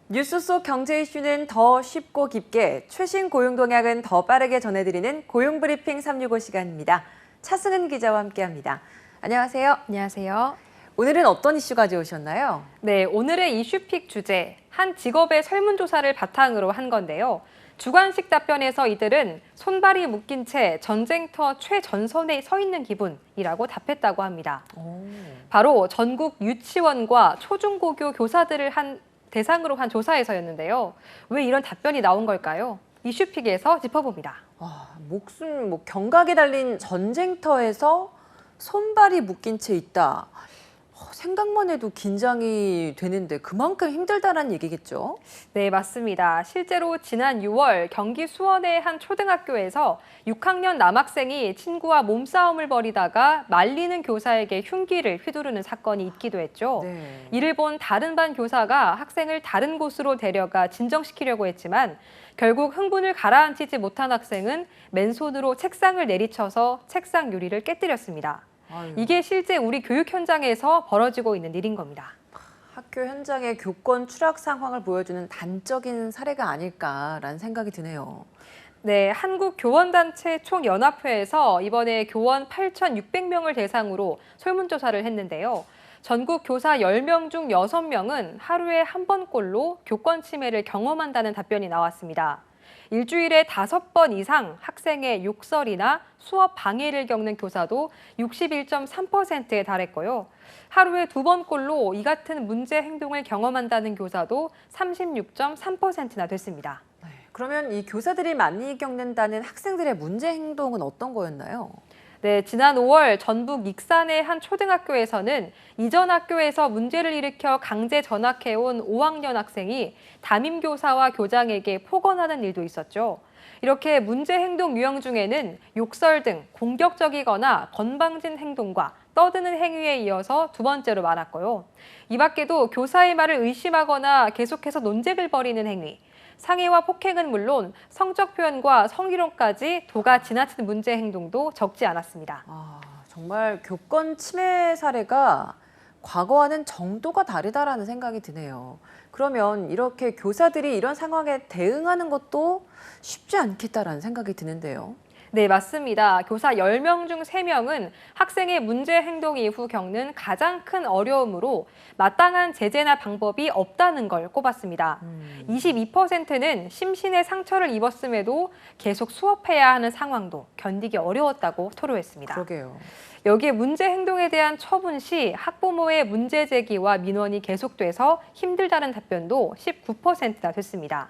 뉴스 속 경제 이슈는 더 쉽고 깊게, 최신 고용 동향은 더 빠르게 전해드리는 고용브리핑 365 시간입니다. 차승은 기자와 함께합니다. 안녕하세요. 안녕하세요. 오늘은 어떤 이슈 가져오셨나요? 네, 오늘의 이슈픽 주제, 한 직업의 설문조사를 바탕으로 한 건데요. 주관식 답변에서 이들은 손발이 묶인 채 전쟁터 최전선에 서 있는 기분이라고 답했다고 합니다. 바로 전국 유치원과 초중고교 교사들을 대상으로 한 조사에서였는데요. 왜 이런 답변이 나온 걸까요? 이슈픽에서 짚어봅니다. 목숨, 경각에 달린 전쟁터에서 손발이 묶인 채 있다. 생각만 해도 긴장이 되는데 그만큼 힘들다는 얘기겠죠? 네, 맞습니다. 실제로 지난 6월 경기 수원의 한 초등학교에서 6학년 남학생이 친구와 몸싸움을 벌이다가 말리는 교사에게 흉기를 휘두르는 사건이 있기도 했죠. 네. 이를 본 다른 반 교사가 학생을 다른 곳으로 데려가 진정시키려고 했지만 결국 흥분을 가라앉히지 못한 학생은 맨손으로 책상을 내리쳐서 책상 유리를 깨뜨렸습니다. 아유. 이게 실제 우리 교육 현장에서 벌어지고 있는 일인 겁니다. 학교 현장의 교권 추락 상황을 보여주는 단적인 사례가 아닐까라는 생각이 드네요. 네, 한국교원단체 총연합회에서 이번에 교원 8,600명을 대상으로 설문조사를 했는데요. 전국 교사 10명 중 6명은 하루에 한 번꼴로 교권 침해를 경험한다는 답변이 나왔습니다. 일주일에 5번 이상 학생의 욕설이나 수업 방해를 겪는 교사도 61.3%에 달했고요. 하루에 2번꼴로 이 같은 문제 행동을 경험한다는 교사도 36.3%나 됐습니다. 그러면 이 교사들이 많이 겪는다는 학생들의 문제 행동은 어떤 거였나요? 네, 지난 5월 전북 익산의 한 초등학교에서는 이전 학교에서 문제를 일으켜 강제 전학해온 5학년 학생이 담임교사와 교장에게 폭언하는 일도 있었죠. 이렇게 문제 행동 유형 중에는 욕설 등 공격적이거나 건방진 행동과 떠드는 행위에 이어서 두 번째로 많았고요. 이 밖에도 교사의 말을 의심하거나 계속해서 논쟁을 벌이는 행위, 상해와 폭행은 물론 성적 표현과 성희롱까지 도가 지나치는 문제 행동도 적지 않았습니다. 정말 교권 침해 사례가 과거와는 정도가 다르다라는 생각이 드네요. 그러면 이렇게 교사들이 이런 상황에 대응하는 것도 쉽지 않겠다라는 생각이 드는데요. 네, 맞습니다. 교사 10명 중 3명은 학생의 문제 행동 이후 겪는 가장 큰 어려움으로 마땅한 제재나 방법이 없다는 걸 꼽았습니다. 22%는 심신의 상처를 입었음에도 계속 수업해야 하는 상황도 견디기 어려웠다고 토로했습니다. 그러게요. 여기에 문제 행동에 대한 처분 시 학부모의 문제 제기와 민원이 계속돼서 힘들다는 답변도 19%나 됐습니다.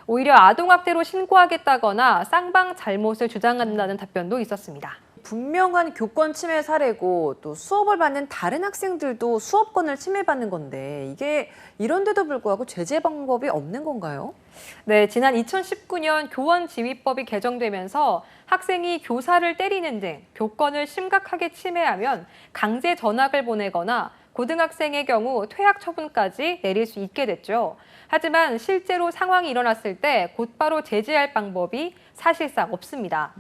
오히려 아동학대로 신고하겠다거나 쌍방 잘못을 주장한다는 답변도 있었습니다. 분명한 교권 침해 사례고 또 수업을 받는 다른 학생들도 수업권을 침해받는 건데 이게 이런데도 불구하고 제재 방법이 없는 건가요? 네, 지난 2019년 교원지휘법이 개정되면서 학생이 교사를 때리는 등 교권을 심각하게 침해하면 강제 전학을 보내거나 고등학생의 경우 퇴학 처분까지 내릴 수 있게 됐죠. 하지만 실제로 상황이 일어났을 때 곧바로 제재할 방법이 사실상 없습니다.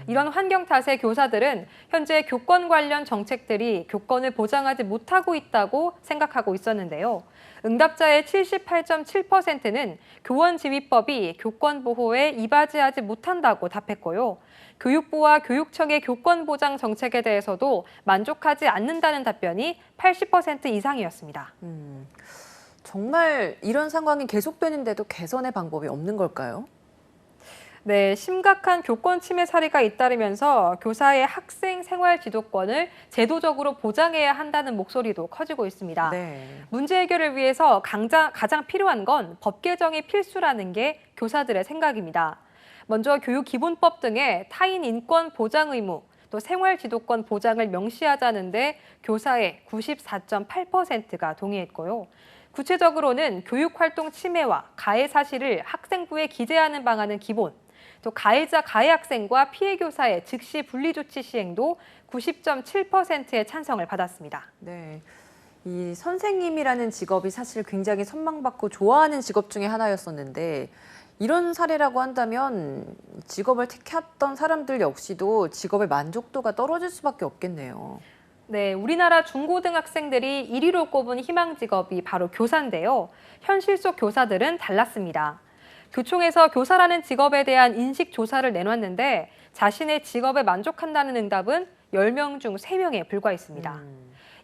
이런 환경 탓에 교사들은 현재 교권 관련 정책들이 교권을 보장하지 못하고 있다고 생각하고 있었는데요. 응답자의 78.7%는 교원지휘법이 교권 보호에 이바지하지 못한다고 답했고요. 교육부와 교육청의 교권 보장 정책에 대해서도 만족하지 않는다는 답변이 80% 이상이었습니다. 정말 이런 상황이 계속되는데도 개선의 방법이 없는 걸까요? 네, 심각한 교권 침해 사례가 잇따르면서 교사의 학생 생활 지도권을 제도적으로 보장해야 한다는 목소리도 커지고 있습니다. 네. 문제 해결을 위해서 가장 필요한 건 법 개정이 필수라는 게 교사들의 생각입니다. 먼저 교육기본법 등의 타인 인권 보장 의무, 또 생활 지도권 보장을 명시하자는데 교사의 94.8%가 동의했고요. 구체적으로는 교육활동 침해와 가해 사실을 학생부에 기재하는 방안은 기본, 또 가해자 가해 학생과 피해 교사의 즉시 분리 조치 시행도 90.7%의 찬성을 받았습니다. 네. 이 선생님이라는 직업이 사실 굉장히 선망받고 좋아하는 직업 중에 하나였었는데 이런 사례라고 한다면 직업을 택했던 사람들 역시도 직업의 만족도가 떨어질 수밖에 없겠네요. 네, 우리나라 중고등학생들이 1위로 꼽은 희망 직업이 바로 교사인데요. 현실 속 교사들은 달랐습니다. 교총에서 교사라는 직업에 대한 인식 조사를 내놨는데 자신의 직업에 만족한다는 응답은 10명 중 3명에 불과했습니다.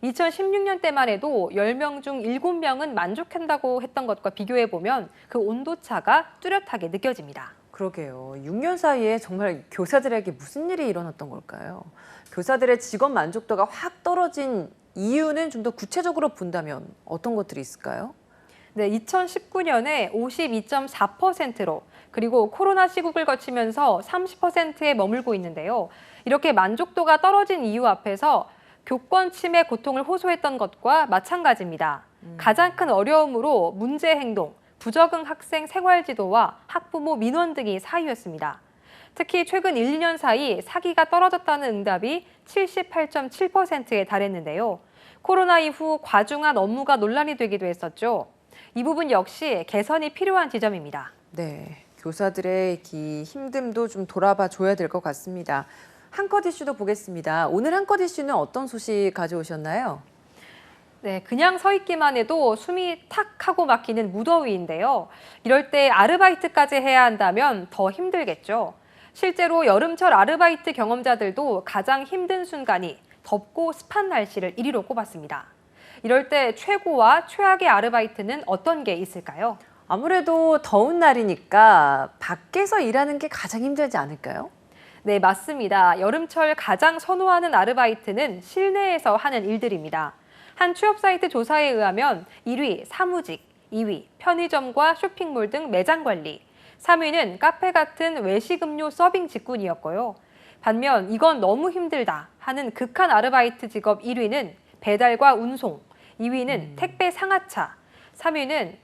2016년 때만 해도 10명 중 7명은 만족한다고 했던 것과 비교해보면 그 온도차가 뚜렷하게 느껴집니다. 그러게요. 6년 사이에 정말 교사들에게 무슨 일이 일어났던 걸까요? 교사들의 직업 만족도가 확 떨어진 이유는 좀 더 구체적으로 본다면 어떤 것들이 있을까요? 네, 2019년에 52.4%로 그리고 코로나 시국을 거치면서 30%에 머물고 있는데요. 이렇게 만족도가 떨어진 이유 앞에서 교권 침해 고통을 호소했던 것과 마찬가지입니다. 가장 큰 어려움으로 문제 행동, 부적응 학생 생활 지도와 학부모 민원 등이 사유였습니다. 특히 최근 1, 2년 사이 사기가 떨어졌다는 응답이 78.7%에 달했는데요. 코로나 이후 과중한 업무가 논란이 되기도 했었죠. 이 부분 역시 개선이 필요한 지점입니다. 네, 교사들의 이 힘듦도 좀 돌아봐 줘야 될 것 같습니다. 한컷 이슈도 보겠습니다. 오늘 한컷 이슈는 어떤 소식 가져오셨나요? 네, 그냥 서 있기만 해도 숨이 탁 하고 막히는 무더위인데요. 이럴 때 아르바이트까지 해야 한다면 더 힘들겠죠. 실제로 여름철 아르바이트 경험자들도 가장 힘든 순간이 덥고 습한 날씨를 1위로 꼽았습니다. 이럴 때 최고와 최악의 아르바이트는 어떤 게 있을까요? 아무래도 더운 날이니까 밖에서 일하는 게 가장 힘들지 않을까요? 네, 맞습니다. 여름철 가장 선호하는 아르바이트는 실내에서 하는 일들입니다. 한 취업 사이트 조사에 의하면 1위 사무직, 2위 편의점과 쇼핑몰 등 매장 관리, 3위는 카페 같은 외식 음료 서빙 직군이었고요. 반면 이건 너무 힘들다 하는 극한 아르바이트 직업 1위는 배달과 운송, 2위는 택배 상하차, 3위는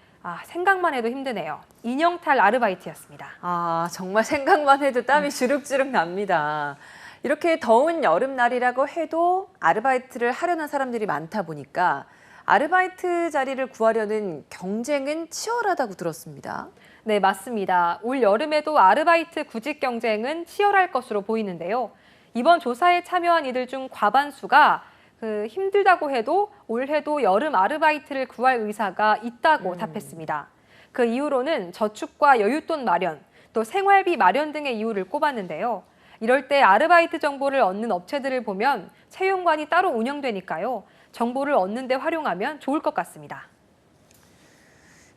생각만 해도 힘드네요. 인형탈 아르바이트였습니다. 정말 생각만 해도 땀이 주룩주룩 납니다. 이렇게 더운 여름날이라고 해도 아르바이트를 하려는 사람들이 많다 보니까 아르바이트 자리를 구하려는 경쟁은 치열하다고 들었습니다. 네, 맞습니다. 올 여름에도 아르바이트 구직 경쟁은 치열할 것으로 보이는데요. 이번 조사에 참여한 이들 중 과반수가 힘들다고 해도 올해도 여름 아르바이트를 구할 의사가 있다고 답했습니다. 그 이유로는 저축과 여윳돈 마련, 또 생활비 마련 등의 이유를 꼽았는데요. 이럴 때 아르바이트 정보를 얻는 업체들을 보면 채용관이 따로 운영되니까요. 정보를 얻는 데 활용하면 좋을 것 같습니다.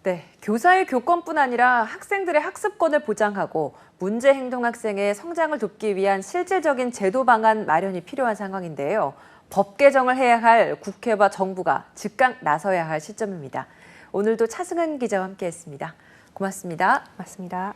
네, 교사의 교권뿐 아니라 학생들의 학습권을 보장하고 문제 행동 학생의 성장을 돕기 위한 실질적인 제도 방안 마련이 필요한 상황인데요. 법 개정을 해야 할 국회와 정부가 즉각 나서야 할 시점입니다. 오늘도 차승은 기자와 함께했습니다. 고맙습니다. 맞습니다.